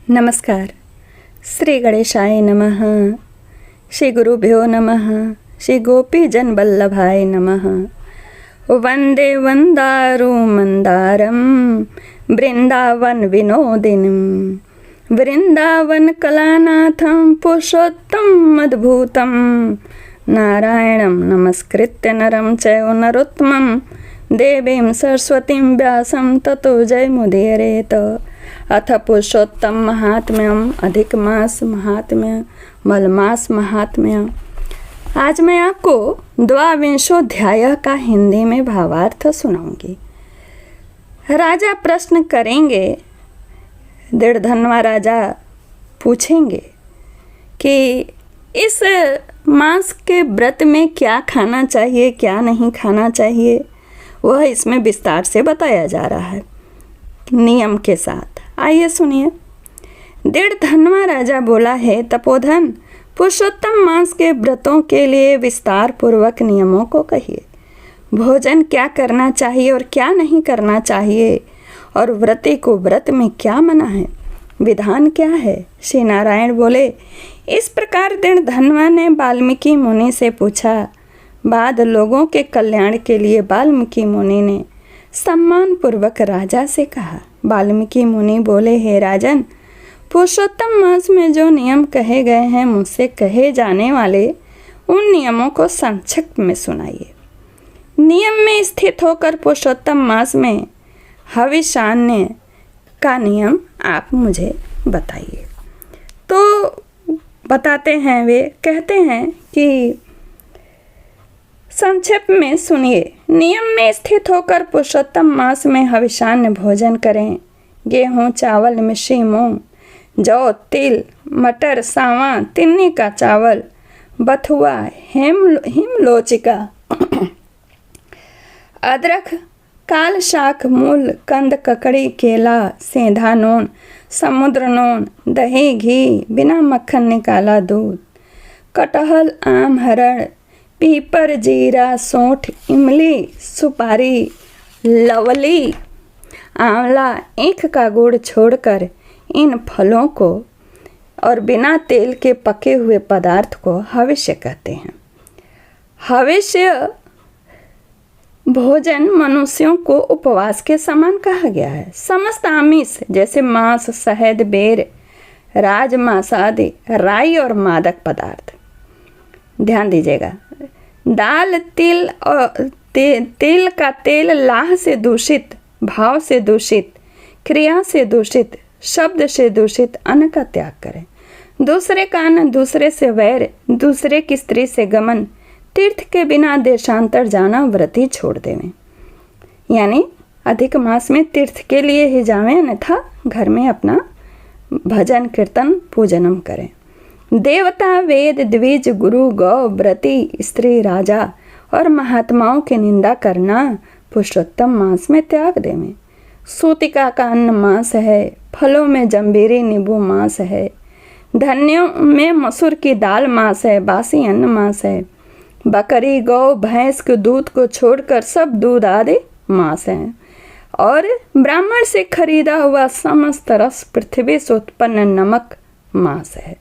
नमस्कार। श्री गणेशाय नमः। श्री गुरुभ्यो नमः। श्री गोपीजन वल्लभाय नमः। वंदे वंदारु मंदारम वृंदावन विनोदिनीं वृंदावन कलानाथं पुरुषोत्तम अद्भुतं नारायणं नमस्कृत्य नरं चैव नरोत्तमं देवीं सरस्वतीं व्यासं ततो जयमुदीरयेत्। अथ पुरुषोत्तम महात्म्यम अधिक मास महात्म्य मलमास महात्म्य। आज मैं आपको द्वाविंशोध्याय का हिंदी में भावार्थ सुनाऊंगी। राजा प्रश्न करेंगे, दृढ़धनवा राजा पूछेंगे कि इस मास के व्रत में क्या खाना चाहिए क्या नहीं खाना चाहिए, वह इसमें विस्तार से बताया जा रहा है नियम के साथ। आइए सुनिए। दृढ़धनवा राजा बोला है, तपोधन पुरुषोत्तम मास के व्रतों के लिए विस्तार पूर्वक नियमों को कहिए। भोजन क्या करना चाहिए और क्या नहीं करना चाहिए, और व्रती को व्रत में क्या मना है, विधान क्या है। श्री नारायण बोले, इस प्रकार दृढ़धनवा ने वाल्मीकि मुनि से पूछा। बाद लोगों के कल्याण के लिए वाल्मीकि मुनि ने सम्मान पूर्वक राजा से कहा। वाल्मीकि मुनि बोले, हे राजन, पुरुषोत्तम मास में जो नियम कहे गए हैं मुझसे कहे जाने वाले उन नियमों को संक्षिप्त में सुनाइए। नियम में स्थित होकर पुरुषोत्तम मास में हविषान्य का नियम आप मुझे बताइए। तो बताते हैं, वे कहते हैं कि संक्षेप में सुनिए। नियम में स्थित होकर पुरुषोत्तम मास में हविषान्य भोजन करें। गेहूँ, चावल, मिश्री, मूंग, जौ, तिल, मटर, सांवा, तिन्नी का चावल, बथुआ, हिमलोचिका, अदरक, काल शाक, मूल, कंद, ककड़ी, केला, सेंधा नून, समुद्र नून, दही, घी, बिना मक्खन निकाला दूध, कटहल, आम, हरड़, पीपर, जीरा, सौंठ, इमली, सुपारी, लवली, आंवला, ईख का गुड़ छोड़कर इन फलों को और बिना तेल के पके हुए पदार्थ को हविष्य कहते हैं। हविष्य भोजन मनुष्यों को उपवास के समान कहा गया है। समस्त आमिष जैसे मांस, शहद, बेर, राजमांस आदि, राई और मादक पदार्थ, ध्यान दीजिएगा, दाल, तिल और तिल का तेल लाह से दूषित, भाव से दूषित, क्रिया से दूषित, शब्द से दूषित अन्न का त्याग करें। दूसरे का अन्न, दूसरे से वैर, दूसरे की स्त्री से गमन, तीर्थ के बिना देशांतर जाना व्रती छोड़ देवें। यानी अधिक मास में तीर्थ के लिए ही जावें, अन्यथा घर में अपना भजन कीर्तन पूजनम करें। देवता, वेद, द्विज, गुरु, गौ, व्रती, स्त्री, राजा और महात्माओं की निंदा करना पुरुषोत्तम मास में त्याग देवें। सूतिका का अन्न मांस है, फलों में जंबीरी, नींबू मांस है, धन्यों में मसूर की दाल मांस है, बासी अन्न मांस है, बकरी, गौ, भैंस के दूध को छोड़कर सब दूध आदि मांस हैं, और ब्राह्मण से खरीदा हुआ समस्त रस, पृथ्वी से उत्पन्न नमक मांस है।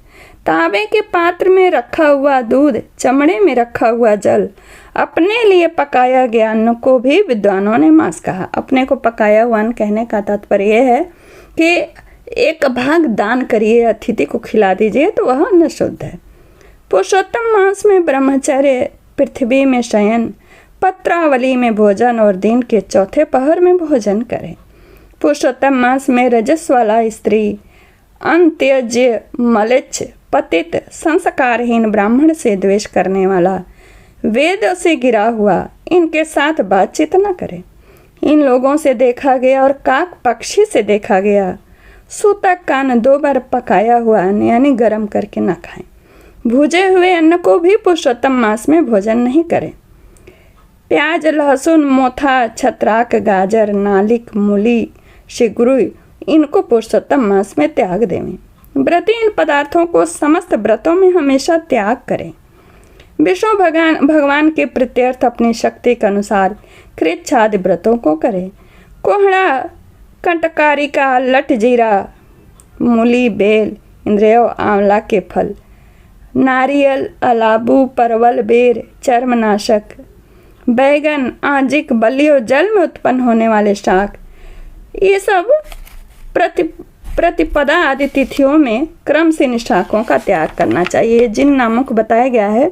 तांबे के पात्र में रखा हुआ दूध, चमड़े में रखा हुआ जल, अपने लिए पकाया गया अन्न को भी विद्वानों ने मांस कहा। अपने को पकाया हुआ अन्न कहने का तात्पर्य यह है कि एक भाग दान करिए, अतिथि को खिला दीजिए तो वह अन्न शुद्ध है। पुरुषोत्तम मास में ब्रह्मचर्य, पृथ्वी में शयन, पत्रावली में भोजन और दिन के चौथे पहर में भोजन करें। पुरुषोत्तम मास में रजस वाला स्त्री, अंत्यज्य, मलिच्छ, पतित, संस्कारहीन, ब्राह्मण से द्वेष करने वाला, वेदों से गिरा हुआ, इनके साथ बातचीत न करें। इन लोगों से देखा गया और काक पक्षी से देखा गया सूतक का अन्न 2 बार पकाया हुआ अन्न यानी गर्म करके न खाएं। भुजे हुए अन्न को भी पुरुषोत्तम मास में भोजन नहीं करें। प्याज, लहसुन, मोथा, छत्राक, गाजर, नालिक, मूली, शिगरुई, इनको पुरुषोत्तम मास में त्याग देवें। व्रती इन पदार्थों को समस्त व्रतों में हमेशा त्याग करें। विष्णु भगवान के प्रत्यर्थ अपनी शक्ति के अनुसार कृच्छादि व्रतों को करें। कोहड़ा, कंटकारिका, लट जीरा, मूली, बेल, इंद्रियो, आंवला के फल, नारियल, अलाबू, परवल, बेर, चर्मनाशक, बैगन, आजिक, बलियो, जल में उत्पन्न होने वाले शाक, ये सब प्रतिपदा आदि तिथियों में क्रम से इन शाकों का त्याग करना चाहिए। जिन नामों को बताया गया है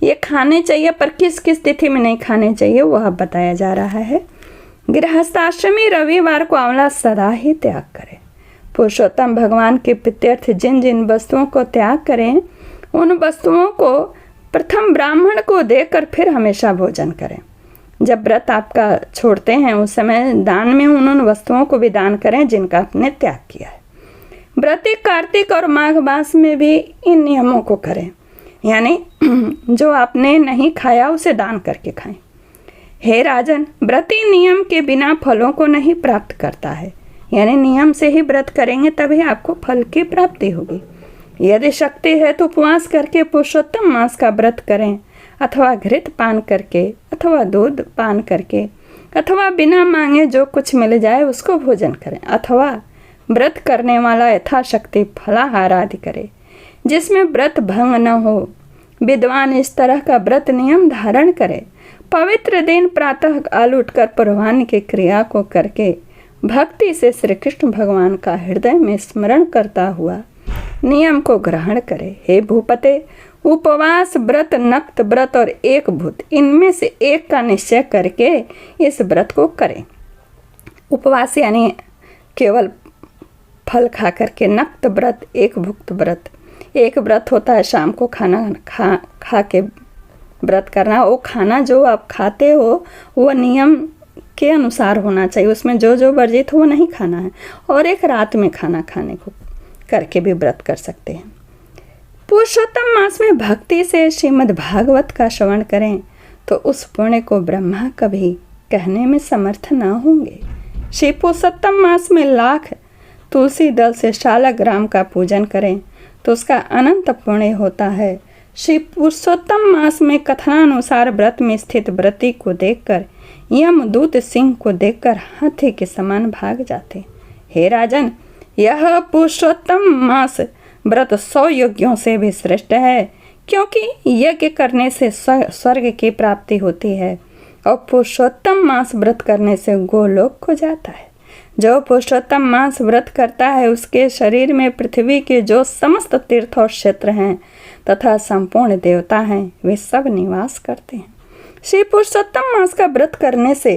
ये खाने चाहिए, पर किस किस तिथि में नहीं खाने चाहिए वह बताया जा रहा है। गृहस्थाश्रमी रविवार को आंवला सदा ही त्याग करें। पुरुषोत्तम भगवान के प्रीत्यर्थ जिन जिन वस्तुओं को त्याग करें उन वस्तुओं को प्रथम ब्राह्मण को देकर फिर हमेशा भोजन करें। जब व्रत आपका छोड़ते हैं उस समय दान में उन वस्तुओं को भी दान करें जिनका आपने त्याग किया है। व्रती कार्तिक और माघ मास में भी इन नियमों को करें, यानी जो आपने नहीं खाया उसे दान करके खाएं। हे राजन, व्रती नियम के बिना फलों को नहीं प्राप्त करता है, यानी नियम से ही व्रत करेंगे तभी आपको फल की प्राप्ति होगी। यदि शक्ति है तो उपवास करके पुरुषोत्तम मास का व्रत करें, अथवा घृत पान करके, अथवा दूध पान करके, अथवा बिना मांगे जो कुछ मिल जाए उसको भोजन करें, अथवा व्रत करने वाला यथाशक्ति फलाहार आदि करे जिसमें व्रत भंग न हो। विद्वान इस तरह का व्रत नियम धारण करे। पवित्र दिन प्रातः काल उठकर पूर्वाह्न की क्रिया को करके भक्ति से श्री कृष्ण भगवान का हृदय में स्मरण करता हुआ नियम को ग्रहण करे। हे भूपते, उपवास, व्रत, नक्त व्रत और एक भूत, इनमें से एक का निश्चय करके इस व्रत को करें। उपवास यानी केवल फल खा करके, नक्त व्रत, एक भुक्त व्रत। एक व्रत होता है शाम को खाना खा के व्रत करना। वो खाना जो आप खाते हो वो नियम के अनुसार होना चाहिए, उसमें जो जो वर्जित हो वो नहीं खाना है। और एक रात में खाना खाने को करके भी व्रत कर सकते हैं। पुरुषोत्तम मास में भक्ति से श्रीमद् भागवत का श्रवण करें तो उस पुण्य को ब्रह्मा कभी कहने में समर्थ न होंगे। श्री पुरुषोत्तम मास में लाख तुलसी दल से शालग्राम का पूजन करें तो उसका अनंत पुण्य होता है। श्री पुरुषोत्तम मास में कथनानुसार व्रत में स्थित व्रती को देखकर यमदूत सिंह को देखकर हाथी के समान भाग जाते। हे राजन, यह पुरुषोत्तम मास व्रत 100 यज्ञों से भी श्रेष्ठ है, क्योंकि यज्ञ करने से स्वर्ग की प्राप्ति होती है और पुरुषोत्तम मास व्रत करने से गोलोक को जाता है। जो पुरुषोत्तम मास व्रत करता है उसके शरीर में पृथ्वी के जो समस्त तीर्थ और क्षेत्र हैं तथा संपूर्ण देवता हैं वे सब निवास करते हैं। श्री पुरुषोत्तम मास का व्रत करने से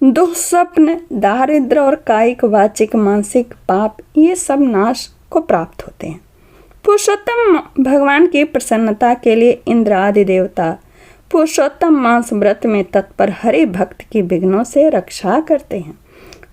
दुःस्वप्न, दारिद्र और कायिक, वाचिक, मानसिक पाप ये सब नाश को प्राप्त होते हैं। पुरुषोत्तम भगवान की प्रसन्नता के लिए इंद्र आदि देवता पुरुषोत्तम मास व्रत में तत्पर हरि भक्त की विघ्नों से रक्षा करते हैं।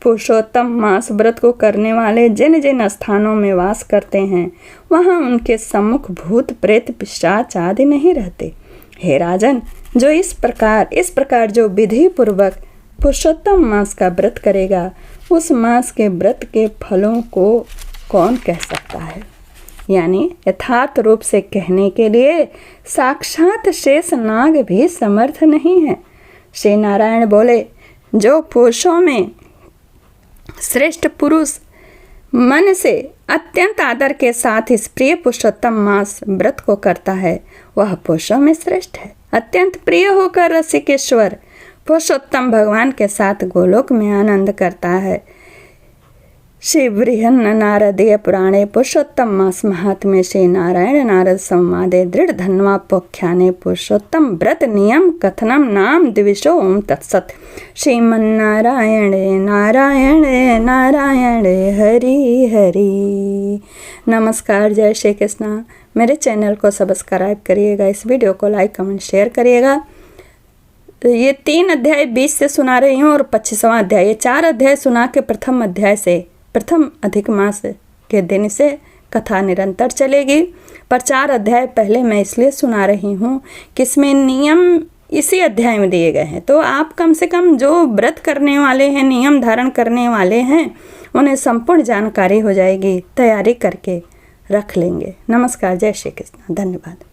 पुरुषोत्तम मास व्रत को करने वाले जिन जिन स्थानों में वास करते हैं वहां उनके सम्मुख भूत, प्रेत, पिशाच आदि नहीं रहते। हे राजन, जो इस प्रकार जो विधि पूर्वक पुरुषोत्तम मास का व्रत करेगा उस मास के व्रत के फलों को कौन कह सकता है। यानी यथार्थ रूप से कहने के लिए साक्षात शेष नाग भी समर्थ नहीं है। श्री नारायण बोले, जो पुरुषों में श्रेष्ठ पुरुष मन से अत्यंत आदर के साथ इस प्रिय पुरुषोत्तम मास व्रत को करता है वह पुरुषों में श्रेष्ठ है। अत्यंत प्रिय होकर रसिकेश्वर पुरुषोत्तम भगवान के साथ गोलोक में आनंद करता है। श्री बृहन्न नारदीय पुराणे पुरुषोत्तम मास महात्म्य श्री नारायण नारद संवादे दृढ़ धन्वापोख्याने पुरुषोत्तम व्रत नियम कथनम नाम द्विषो ओम तत्सत। श्रीमन्नारायण नारायण नारायण हरि हरि। नमस्कार, जय श्री कृष्णा। मेरे चैनल को सब्सक्राइब करिएगा, इस वीडियो को लाइक कमेंट शेयर करिएगा। ये 3 अध्याय 20 से सुना रही हूँ और 25वां अध्याय, ये 4 अध्याय सुना के प्रथम अध्याय से, प्रथम अधिक मास के दिन से कथा निरंतर चलेगी। पर 4 अध्याय पहले मैं इसलिए सुना रही हूँ कि इसमें नियम इसी अध्याय में दिए गए हैं, तो आप कम से कम जो व्रत करने वाले हैं, नियम धारण करने वाले हैं, उन्हें संपूर्ण जानकारी हो जाएगी, तैयारी करके रख लेंगे। नमस्कार, जय श्री कृष्ण, धन्यवाद।